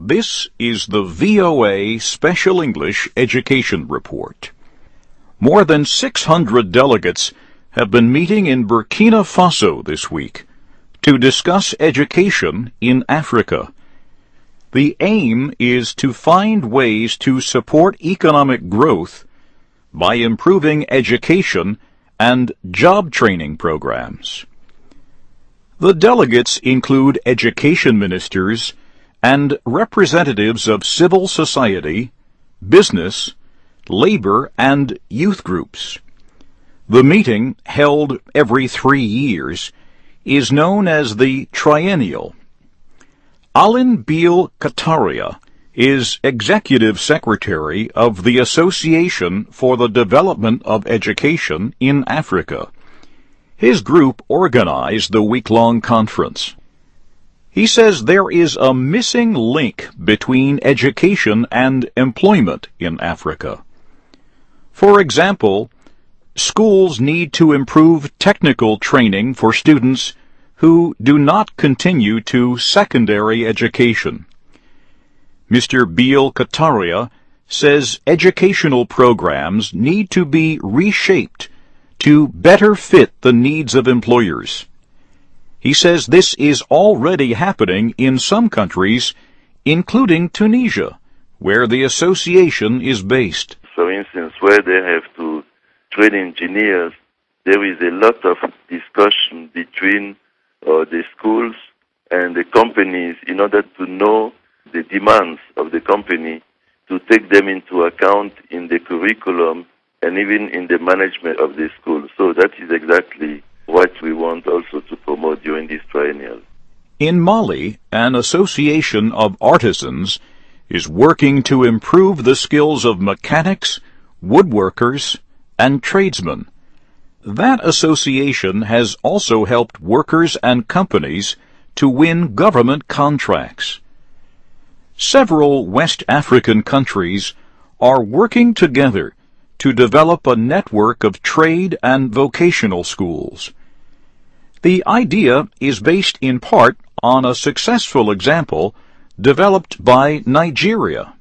This is the VOA Special English Education Report. More than 600 delegates have been meeting in Burkina Faso this week to discuss education in Africa. The aim is to find ways to support economic growth by improving education and job training programs. The delegates include education ministers and representatives of civil society, business, labor, and youth groups. The meeting, held every 3 years, is known as the Triennial. Ahlin Byll-Cataria is Executive Secretary of the Association for the Development of Education in Africa. His group organized the week-long conference. He says there is a missing link between education and employment in Africa. For example, schools need to improve technical training for students who do not continue to secondary education. Mr. Byll-Cataria says educational programs need to be reshaped to better fit the needs of employers. He says this is already happening in some countries, including Tunisia, where the association is based. For instance, where they have to train engineers, there is a lot of discussion between the schools and the companies in order to know the demands of the company, to take them into account in the curriculum and even in the management of the school. So that is exactly what we want also to promote during this triennial. In Mali, an association of artisans is working to improve the skills of mechanics, woodworkers, and tradesmen. That association has also helped workers and companies to win government contracts. Several West African countries are working together to develop a network of trade and vocational schools. The idea is based in part on a successful example developed by Nigeria.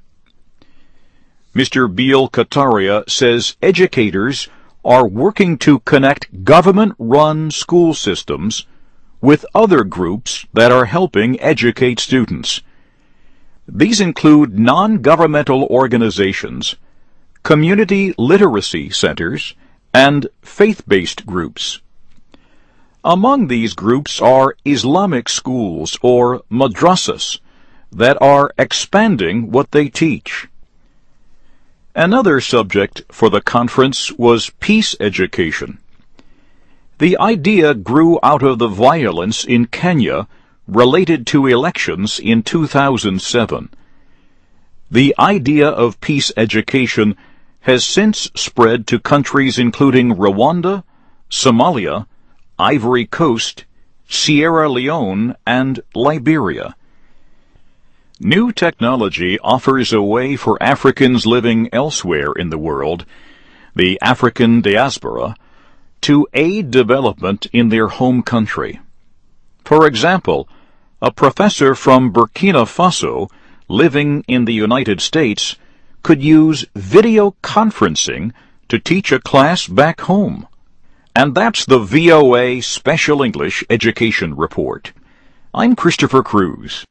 Mr. Byll-Cataria says educators are working to connect government-run school systems with other groups that are helping educate students. These include non-governmental organizations, community literacy centers, and faith-based groups. Among these groups are Islamic schools, or madrasas, that are expanding what they teach. Another subject for the conference was peace education. The idea grew out of the violence in Kenya related to elections in 2007. The idea of peace education has since spread to countries including Rwanda, Somalia, Ivory Coast, Sierra Leone, and Liberia. New technology offers a way for Africans living elsewhere in the world, the African diaspora, to aid development in their home country. For example, a professor from Burkina Faso living in the United States could use video conferencing to teach a class back home. And that's the VOA Special English Education Report. I'm Christopher Cruz.